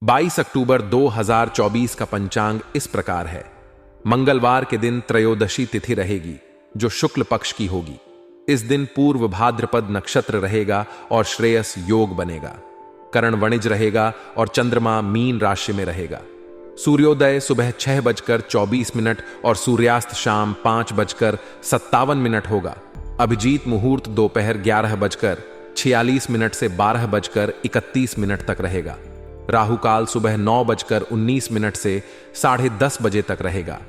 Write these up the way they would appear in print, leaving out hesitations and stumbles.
22 अक्टूबर 2024 का पंचांग इस प्रकार है। मंगलवार के दिन त्रयोदशी तिथि रहेगी, जो शुक्ल पक्ष की होगी। इस दिन पूर्व भाद्रपद नक्षत्र रहेगा और श्रेयस योग बनेगा। करण वणिज रहेगा और चंद्रमा मीन राशि में रहेगा। सूर्योदय सुबह 6:24 और सूर्यास्त शाम 5:57 होगा। अभिजीत मुहूर्त दोपहर 11:46 से 12:31 तक रहेगा। राहु काल सुबह 9:19 से 10:30 बजे तक रहेगा,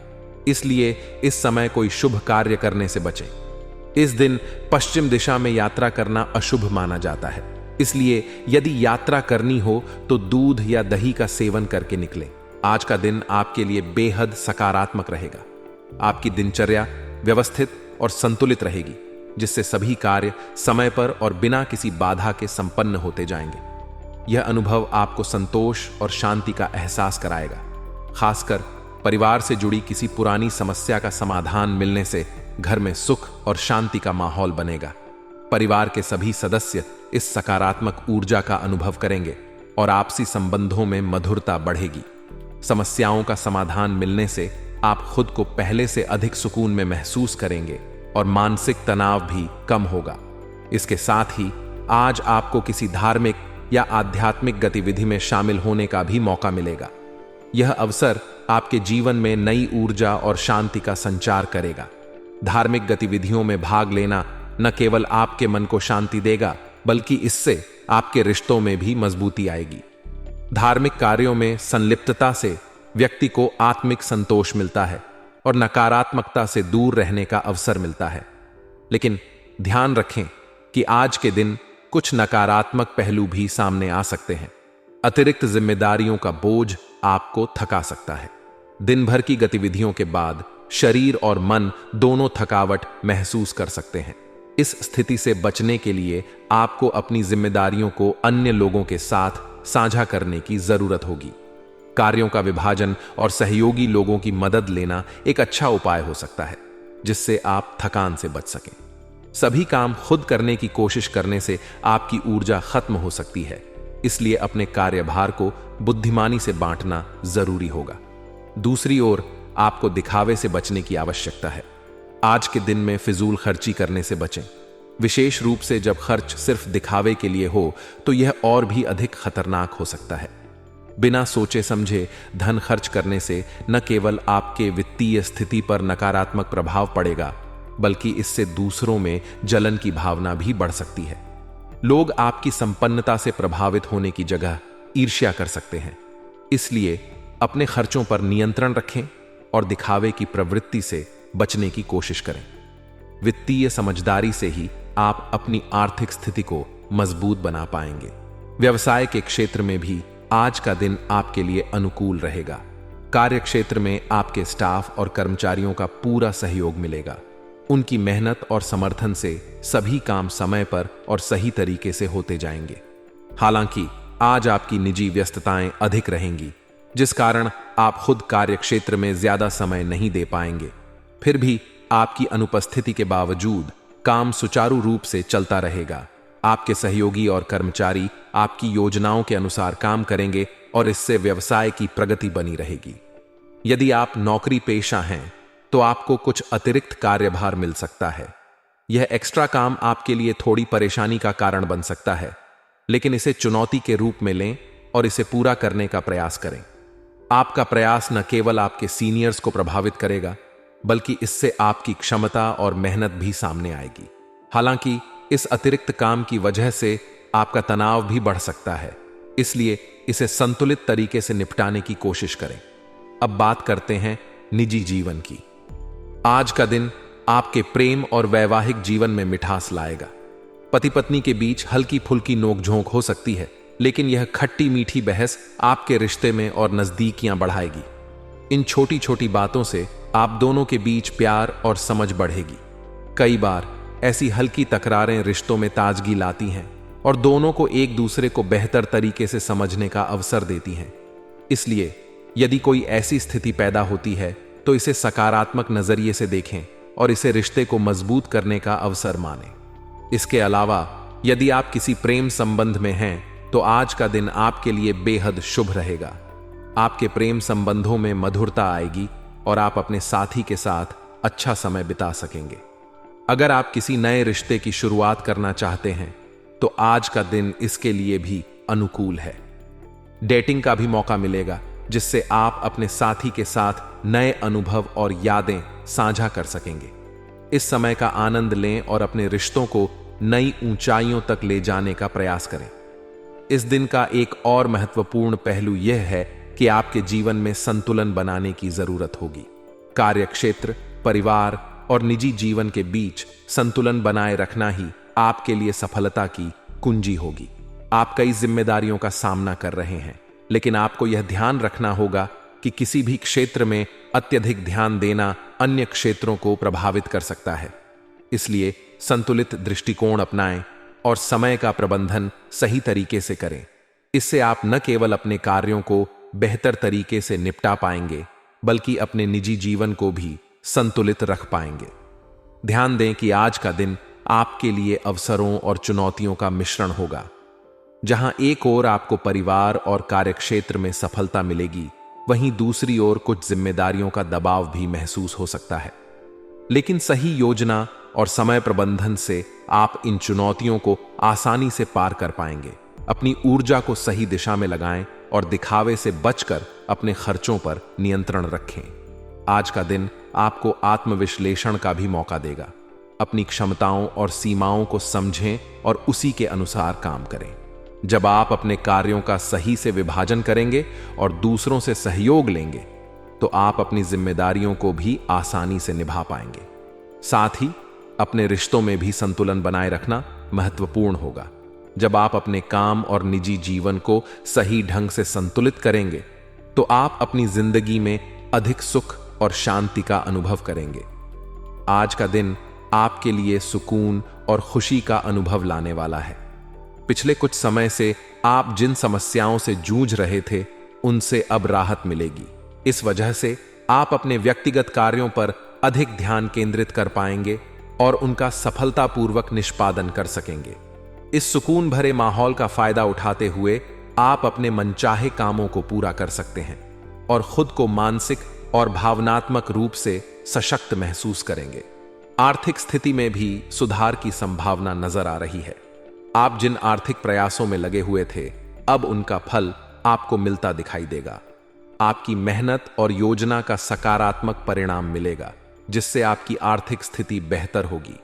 इसलिए इस समय कोई शुभ कार्य करने से बचें। इस दिन पश्चिम दिशा में यात्रा करना अशुभ माना जाता है, इसलिए यदि यात्रा करनी हो तो दूध या दही का सेवन करके निकलें। आज का दिन आपके लिए बेहद सकारात्मक रहेगा। आपकी दिनचर्या व्यवस्थित और संतुलित रहेगी, जिससे सभी कार्य समय पर और बिना किसी बाधा के संपन्न होते जाएंगे। यह अनुभव आपको संतोष और शांति का एहसास कराएगा। खासकर परिवार से जुड़ी किसी पुरानी समस्या का समाधान मिलने से घर में सुख और शांति का माहौल बनेगा। परिवार के सभी सदस्य इस सकारात्मक ऊर्जा का अनुभव करेंगे और आपसी संबंधों में मधुरता बढ़ेगी। समस्याओं का समाधान मिलने से आप खुद को पहले से अधिक सुकून में महसूस करेंगे और मानसिक तनाव भी कम होगा। इसके साथ ही आज आपको किसी धार्मिक या आध्यात्मिक गतिविधि में शामिल होने का भी मौका मिलेगा। यह अवसर आपके जीवन में नई ऊर्जा और शांति का संचार करेगा। धार्मिक गतिविधियों में भाग लेना न केवल आपके मन को शांति देगा, बल्कि इससे आपके रिश्तों में भी मजबूती आएगी। धार्मिक कार्यों में संलिप्तता से व्यक्ति को आत्मिक संतोष मिलता है और नकारात्मकता से दूर रहने का अवसर मिलता है। लेकिन ध्यान रखें कि आज के दिन कुछ नकारात्मक पहलू भी सामने आ सकते हैं। अतिरिक्त जिम्मेदारियों का बोझ आपको थका सकता है। दिन भर की गतिविधियों के बाद शरीर और मन दोनों थकावट महसूस कर सकते हैं। इस स्थिति से बचने के लिए आपको अपनी जिम्मेदारियों को अन्य लोगों के साथ साझा करने की जरूरत होगी। कार्यों का विभाजन और सहयोगी लोगों की मदद लेना एक अच्छा उपाय हो सकता है, जिससे आप थकान से बच सकें। सभी काम खुद करने की कोशिश करने से आपकी ऊर्जा खत्म हो सकती है, इसलिए अपने कार्यभार को बुद्धिमानी से बांटना जरूरी होगा। दूसरी ओर आपको दिखावे से बचने की आवश्यकता है। आज के दिन में फिजूल खर्ची करने से बचें। विशेष रूप से जब खर्च सिर्फ दिखावे के लिए हो तो यह और भी अधिक खतरनाक हो सकता है। बिना सोचे समझे धन खर्च करने से न केवल आपके वित्तीय स्थिति पर नकारात्मक प्रभाव पड़ेगा, बल्कि इससे दूसरों में जलन की भावना भी बढ़ सकती है। लोग आपकी संपन्नता से प्रभावित होने की जगह ईर्ष्या कर सकते हैं। इसलिए अपने खर्चों पर नियंत्रण रखें और दिखावे की प्रवृत्ति से बचने की कोशिश करें। वित्तीय समझदारी से ही आप अपनी आर्थिक स्थिति को मजबूत बना पाएंगे। व्यवसाय के क्षेत्र में भी आज का दिन आपके लिए अनुकूल रहेगा। कार्य क्षेत्र में आपके स्टाफ और कर्मचारियों का पूरा सहयोग मिलेगा। उनकी मेहनत और समर्थन से सभी काम समय पर और सही तरीके से होते जाएंगे। हालांकि आज आपकी निजी व्यस्तताएं अधिक रहेंगी, जिस कारण आप खुद कार्य क्षेत्र में ज्यादा समय नहीं दे पाएंगे। फिर भी आपकी अनुपस्थिति के बावजूद काम सुचारू रूप से चलता रहेगा। आपके सहयोगी और कर्मचारी आपकी योजनाओं के अनुसार काम करेंगे और इससे व्यवसाय की प्रगति बनी रहेगी। यदि आप नौकरी पेशा हैं तो आपको कुछ अतिरिक्त कार्यभार मिल सकता है। यह एक्स्ट्रा काम आपके लिए थोड़ी परेशानी का कारण बन सकता है, लेकिन इसे चुनौती के रूप में लें और इसे पूरा करने का प्रयास करें। आपका प्रयास न केवल आपके सीनियर्स को प्रभावित करेगा, बल्कि इससे आपकी क्षमता और मेहनत भी सामने आएगी। हालांकि इस अतिरिक्त काम की वजह से आपका तनाव भी बढ़ सकता है, इसलिए इसे संतुलित तरीके से निपटाने की कोशिश करें। अब बात करते हैं निजी जीवन की। आज का दिन आपके प्रेम और वैवाहिक जीवन में मिठास लाएगा। पति पत्नी के बीच हल्की फुल्की नोकझोंक हो सकती है, लेकिन यह खट्टी मीठी बहस आपके रिश्ते में और नजदीकियां बढ़ाएगी। इन छोटी छोटी बातों से आप दोनों के बीच प्यार और समझ बढ़ेगी। कई बार ऐसी हल्की तकरारें रिश्तों में ताजगी लाती हैं और दोनों को एक दूसरे को बेहतर तरीके से समझने का अवसर देती हैं। इसलिए यदि कोई ऐसी स्थिति पैदा होती है तो इसे सकारात्मक नजरिए से देखें और इसे रिश्ते को मजबूत करने का अवसर मानें। इसके अलावा यदि आप किसी प्रेम संबंध में हैं तो आज का दिन आपके लिए बेहद शुभ रहेगा। आपके प्रेम संबंधों में मधुरता आएगी और आप अपने साथी के साथ अच्छा समय बिता सकेंगे। अगर आप किसी नए रिश्ते की शुरुआत करना चाहते हैं तो आज का दिन इसके लिए भी अनुकूल है। डेटिंग का भी मौका मिलेगा, जिससे आप अपने साथी के साथ नए अनुभव और यादें साझा कर सकेंगे। इस समय का आनंद लें और अपने रिश्तों को नई ऊंचाइयों तक ले जाने का प्रयास करें। इस दिन का एक और महत्वपूर्ण पहलू यह है कि आपके जीवन में संतुलन बनाने की जरूरत होगी। कार्यक्षेत्र, परिवार और निजी जीवन के बीच संतुलन बनाए रखना ही आपके लिए सफलता की कुंजी होगी। आप कई जिम्मेदारियों का सामना कर रहे हैं, लेकिन आपको यह ध्यान रखना होगा कि किसी भी क्षेत्र में अत्यधिक ध्यान देना अन्य क्षेत्रों को प्रभावित कर सकता है। इसलिए संतुलित दृष्टिकोण अपनाएं और समय का प्रबंधन सही तरीके से करें। इससे आप न केवल अपने कार्यों को बेहतर तरीके से निपटा पाएंगे, बल्कि अपने निजी जीवन को भी संतुलित रख पाएंगे। ध्यान दें कि आज का दिन आपके लिए अवसरों और चुनौतियों का मिश्रण होगा। जहां एक ओर आपको परिवार और कार्यक्षेत्र में सफलता मिलेगी, वहीं दूसरी ओर कुछ जिम्मेदारियों का दबाव भी महसूस हो सकता है। लेकिन सही योजना और समय प्रबंधन से आप इन चुनौतियों को आसानी से पार कर पाएंगे। अपनी ऊर्जा को सही दिशा में लगाएं और दिखावे से बचकर अपने खर्चों पर नियंत्रण रखें। आज का दिन आपको आत्मविश्लेषण का भी मौका देगा। अपनी क्षमताओं और सीमाओं को समझें और उसी के अनुसार काम करें। जब आप अपने कार्यों का सही से विभाजन करेंगे और दूसरों से सहयोग लेंगे, तो आप अपनी जिम्मेदारियों को भी आसानी से निभा पाएंगे। साथ ही अपने रिश्तों में भी संतुलन बनाए रखना महत्वपूर्ण होगा। जब आप अपने काम और निजी जीवन को सही ढंग से संतुलित करेंगे, तो आप अपनी जिंदगी में अधिक सुख और शांति का अनुभव करेंगे। आज का दिन आपके लिए सुकून और खुशी का अनुभव लाने वाला है। पिछले कुछ समय से आप जिन समस्याओं से जूझ रहे थे, उनसे अब राहत मिलेगी। इस वजह से आप अपने व्यक्तिगत कार्यों पर अधिक ध्यान केंद्रित कर पाएंगे और उनका सफलतापूर्वक निष्पादन कर सकेंगे। इस सुकून भरे माहौल का फायदा उठाते हुए आप अपने मनचाहे कामों को पूरा कर सकते हैं और खुद को मानसिक और भावनात्मक रूप से सशक्त महसूस करेंगे। आर्थिक स्थिति में भी सुधार की संभावना नजर आ रही है। आप जिन आर्थिक प्रयासों में लगे हुए थे, अब उनका फल आपको मिलता दिखाई देगा। आपकी मेहनत और योजना का सकारात्मक परिणाम मिलेगा, जिससे आपकी आर्थिक स्थिति बेहतर होगी।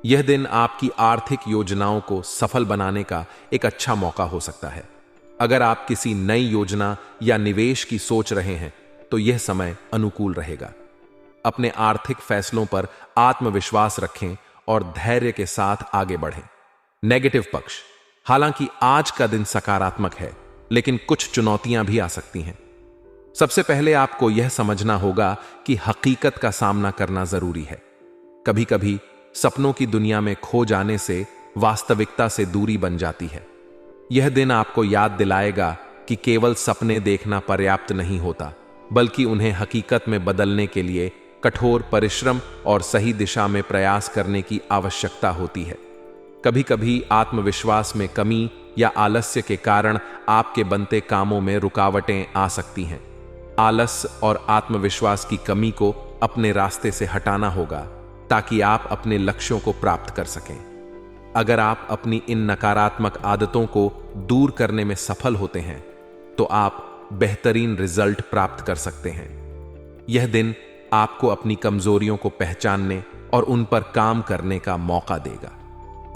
यह दिन आपकी आर्थिक योजनाओं को सफल बनाने का एक अच्छा मौका हो सकता है। अगर आप किसी नई योजना या निवेश की सोच रहे हैं, तो यह समय अनुकूल रहेगा। अपने आर्थिक फैसलों पर आत्मविश्वास रखें और धैर्य के साथ आगे बढ़ें। नेगेटिव पक्ष: हालांकि आज का दिन सकारात्मक है, लेकिन कुछ चुनौतियां भी आ सकती हैं। सबसे पहले आपको यह समझना होगा कि हकीकत का सामना करना जरूरी है। कभी कभी सपनों की दुनिया में खो जाने से वास्तविकता से दूरी बन जाती है। यह दिन आपको याद दिलाएगा कि केवल सपने देखना पर्याप्त नहीं होता, बल्कि उन्हें हकीकत में बदलने के लिए कठोर परिश्रम और सही दिशा में प्रयास करने की आवश्यकता होती है। कभी कभी आत्मविश्वास में कमी या आलस्य के कारण आपके बनते कामों में रुकावटें आ सकती हैं। आलस्य और आत्मविश्वास की कमी को अपने रास्ते से हटाना होगा, ताकि आप अपने लक्ष्यों को प्राप्त कर सकें। अगर आप अपनी इन नकारात्मक आदतों को दूर करने में सफल होते हैं, तो आप बेहतरीन रिजल्ट प्राप्त कर सकते हैं। यह दिन आपको अपनी कमजोरियों को पहचानने और उन पर काम करने का मौका देगा।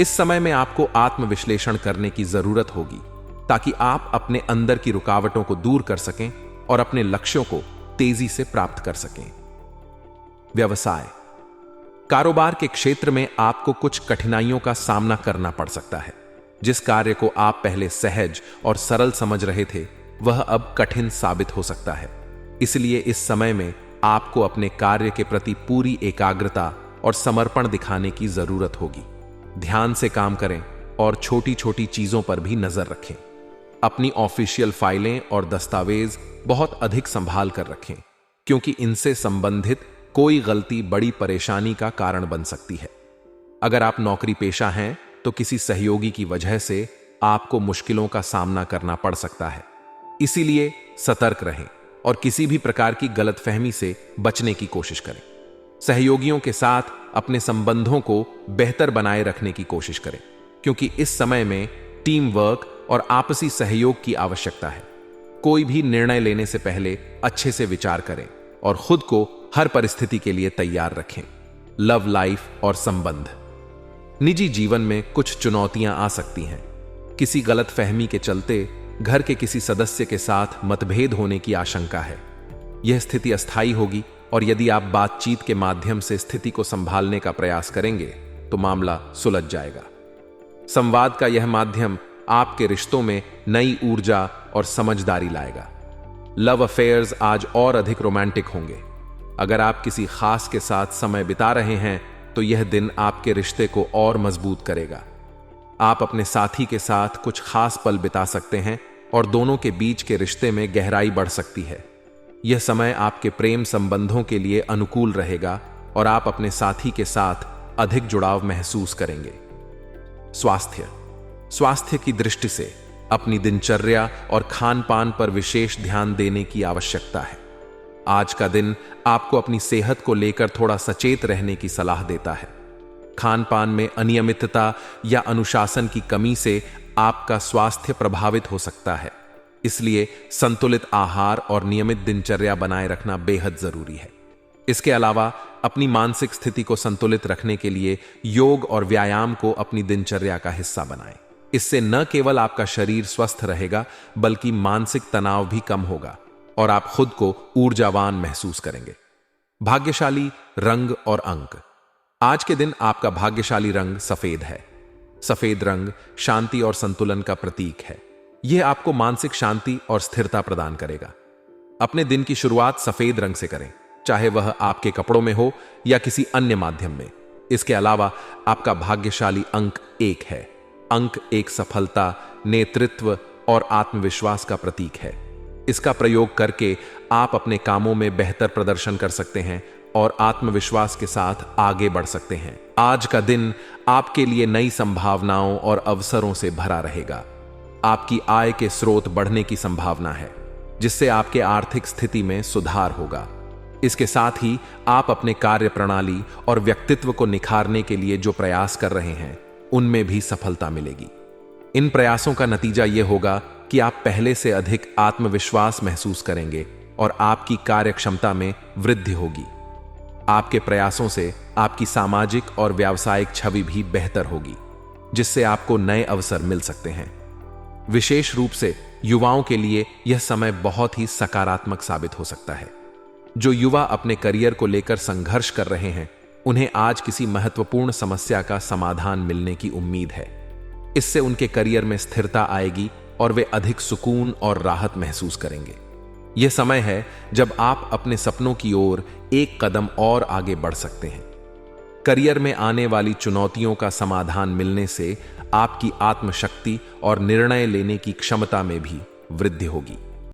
इस समय में आपको आत्मविश्लेषण करने की जरूरत होगी, ताकि आप अपने अंदर की रुकावटों को दूर कर सकें और अपने लक्ष्यों को तेजी से प्राप्त कर सकें। व्यवसाय: कारोबार के क्षेत्र में आपको कुछ कठिनाइयों का सामना करना पड़ सकता है। जिस कार्य को आप पहले सहज और सरल समझ रहे थे, वह अब कठिन साबित हो सकता है। इसलिए इस समय में आपको अपने कार्य के प्रति पूरी एकाग्रता और समर्पण दिखाने की जरूरत होगी। ध्यान से काम करें और छोटी छोटी चीजों पर भी नजर रखें। अपनी ऑफिशियल फाइलें और दस्तावेज बहुत अधिक संभाल कर रखें, क्योंकि इनसे संबंधित कोई गलती बड़ी परेशानी का कारण बन सकती है। अगर आप नौकरी पेशा हैं, तो किसी सहयोगी की वजह से आपको मुश्किलों का सामना करना पड़ सकता है। इसीलिए सतर्क रहें और किसी भी प्रकार की गलतफहमी से बचने की कोशिश करें। सहयोगियों के साथ अपने संबंधों को बेहतर बनाए रखने की कोशिश करें, क्योंकि इस समय में टीम वर्क और आपसी सहयोग की आवश्यकता है। कोई भी निर्णय लेने से पहले अच्छे से विचार करें और खुद को हर परिस्थिति के लिए तैयार रखें। लव लाइफ और संबंध। निजी जीवन में कुछ चुनौतियां आ सकती हैं। किसी गलतफहमी के चलते घर के किसी सदस्य के साथ मतभेद होने की आशंका है। यह स्थिति अस्थायी होगी और यदि आप बातचीत के माध्यम से स्थिति को संभालने का प्रयास करेंगे तो मामला सुलझ जाएगा। संवाद का यह माध्यम आपके रिश्तों में नई ऊर्जा और समझदारी लाएगा। लव अफेयर्स आज और अधिक रोमांटिक होंगे। अगर आप किसी खास के साथ समय बिता रहे हैं तो यह दिन आपके रिश्ते को और मजबूत करेगा। आप अपने साथी के साथ कुछ खास पल बिता सकते हैं और दोनों के बीच के रिश्ते में गहराई बढ़ सकती है। यह समय आपके प्रेम संबंधों के लिए अनुकूल रहेगा और आप अपने साथी के साथ अधिक जुड़ाव महसूस करेंगे। स्वास्थ्य की दृष्टि से अपनी दिनचर्या और खान पान पर विशेष ध्यान देने की आवश्यकता है। आज का दिन आपको अपनी सेहत को लेकर थोड़ा सचेत रहने की सलाह देता है। खान पान में अनियमितता या अनुशासन की कमी से आपका स्वास्थ्य प्रभावित हो सकता है। इसलिए संतुलित आहार और नियमित दिनचर्या बनाए रखना बेहद जरूरी है। इसके अलावा अपनी मानसिक स्थिति को संतुलित रखने के लिए योग और व्यायाम को अपनी दिनचर्या का हिस्सा बनाएं। इससे न केवल आपका शरीर स्वस्थ रहेगा बल्कि मानसिक तनाव भी कम होगा और आप खुद को ऊर्जावान महसूस करेंगे। भाग्यशाली रंग और अंक। आज के दिन आपका भाग्यशाली रंग सफेद है। सफेद रंग शांति और संतुलन का प्रतीक है। यह आपको मानसिक शांति और स्थिरता प्रदान करेगा। अपने दिन की शुरुआत सफेद रंग से करें, चाहे वह आपके कपड़ों में हो या किसी अन्य माध्यम में। इसके अलावा आपका भाग्यशाली अंक 1 है। अंक एक सफलता, नेतृत्व और आत्मविश्वास का प्रतीक है। इसका प्रयोग करके आप अपने कामों में बेहतर प्रदर्शन कर सकते हैं और आत्मविश्वास के साथ आगे बढ़ सकते हैं। आज का दिन आपके लिए नई संभावनाओं और अवसरों से भरा रहेगा। आपकी आय के स्रोत बढ़ने की संभावना है, जिससे आपके आर्थिक स्थिति में सुधार होगा। इसके साथ ही आप अपने कार्य प्रणाली और व्यक्तित्व को निखारने के लिए जो प्रयास कर रहे हैं उनमें भी सफलता मिलेगी। इन प्रयासों का नतीजा यह होगा कि आप पहले से अधिक आत्मविश्वास महसूस करेंगे और आपकी कार्यक्षमता में वृद्धि होगी। आपके प्रयासों से आपकी सामाजिक और व्यावसायिक छवि भी बेहतर होगी, जिससे आपको नए अवसर मिल सकते हैं। विशेष रूप से युवाओं के लिए यह समय बहुत ही सकारात्मक साबित हो सकता है। जो युवा अपने करियर को लेकर संघर्ष कर रहे हैं, उन्हें आज किसी महत्वपूर्ण समस्या का समाधान मिलने की उम्मीद है। इससे उनके करियर में स्थिरता आएगी और वे अधिक सुकून और राहत महसूस करेंगे। यह समय है जब आप अपने सपनों की ओर एक कदम और आगे बढ़ सकते हैं। करियर में आने वाली चुनौतियों का समाधान मिलने से आपकी आत्मशक्ति और निर्णय लेने की क्षमता में भी वृद्धि होगी।